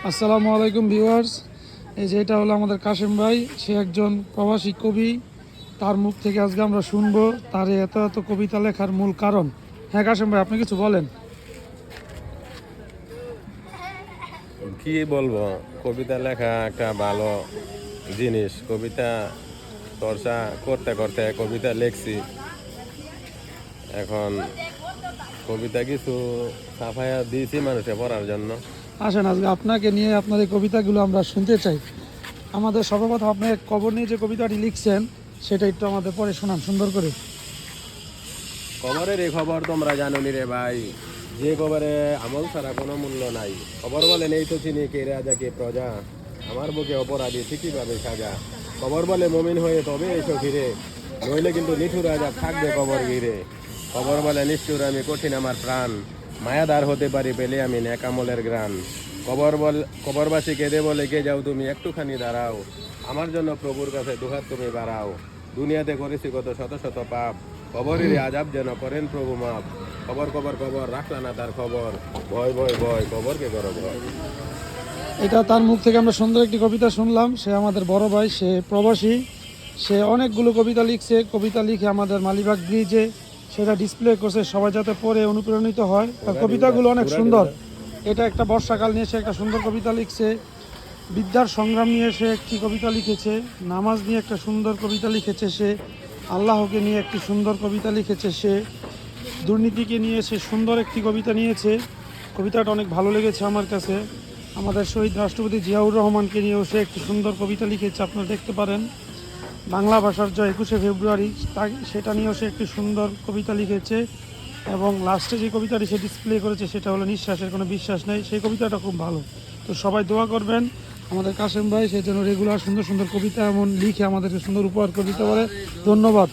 আসসালামু আলাইকুম ভিউয়ার্স। এই যে এটা হলো আমাদের কাশেম ভাই, সে একজন প্রবাসী কবি। তার মুখ থেকে আজকে আমরা শুনবো তার এত এত কবিতা লেখার মূল কারণ। হ্যাঁ কাশেম ভাই, আপনি কিছু বলেন। কি বলবো, কবিতা লেখা একটা ভালো জিনিস। কবিতা চর্চা করতে করতে কবিতা লিখছি। এখন কবিতা কিছু ছাপাইয়া দিয়েছি মানুষে পড়ার জন্য। আসেন আজকে আপনাকে নিয়ে আপনার এই কবিতাগুলো আমরা শুনতে চাই। আমাদের সর্বপ্রথম আপনি কবর নিয়ে যে কবিতাটি লিখছেন সেটা একটু আমাদের পরে শোনান সুন্দর করে। খবরের এই খবর তোমরা জানো নি রে ভাই, যে খবরে আমল ছাড়া কোনো মূল্য নাই। খবর বলে নেই তো চিনি কে রাজা কে প্রজা, আমার বুকে অপরাধী ঠিকই পাবে সাজা। খবর বলে মমিন হয়ে তবে এসো ফিরে, নইলে কিন্তু নিঠুর রাজা থাকবে কবর ঘিরে। খবর বলে নিষ্ঠুর আমি কঠিন আমার প্রাণ, মায়াদার হতে পারি পেলে আমি ন্যাকামলের গ্রাণ। কবরবাসী কেঁদে বলে কে যাও তুমি একটুখানি দাঁড়াও, আমার জন্য প্রভুর কাছে দুহাত তুমি বাড়াও। দুনিয়াতে করেছি কত শত শত পাপ, কবরের আজাব যেন করেন প্রভু মাপ। খবর খবর খবর রাখলা না তার খবর, ভয় ভয় ভয় কবরকে করো ভয়। এটা তার মুখ থেকে আমরা সুন্দর একটি কবিতা শুনলাম। সে আমাদের বড় ভাই, সে প্রবাসী, সে অনেকগুলো কবিতা লিখছে। কবিতা লিখে আমাদের মালিবাগ ব্রিজে সেটা ডিসপ্লে করছে, সবাই যাতে পড়ে অনুপ্রাণিত হয়। তার কবিতাগুলো অনেক সুন্দর। এটা একটা বর্ষাকাল নিয়ে সে একটা সুন্দর কবিতা লিখছে, বিদ্যার সংগ্রাম নিয়ে সে একটি কবিতা লিখেছে, নামাজ নিয়ে একটা সুন্দর কবিতা লিখেছে সে, আল্লাহকে নিয়ে একটি সুন্দর কবিতা লিখেছে সে, দুর্নীতিকে নিয়ে সে সুন্দর একটি কবিতা নিয়েছে। কবিতাটা অনেক ভালো লেগেছে আমার কাছে। আমাদের শহীদ রাষ্ট্রপতি জিয়াউর রহমানকে নিয়েও সে একটি সুন্দর কবিতা লিখেছে, আপনারা দেখতে পারেন। বাংলা ভাষার জয় 21শে ফেব্রুয়ারি, সেটা নিয়েও সে একটি সুন্দর কবিতা লিখেছে। এবং লাস্টে যে কবিতাটি সে ডিসপ্লে করেছে সেটা হলো নিঃশ্বাসের কোনো বিশ্বাস নেই, সেই কবিতাটা খুব ভালো। তো সবাই দোয়া করবেন আমাদের কাশেম ভাই সে যেন রেগুলার সুন্দর সুন্দর কবিতা এমন লিখে আমাদেরকে সুন্দর উপহার করে দিতে পারে। ধন্যবাদ।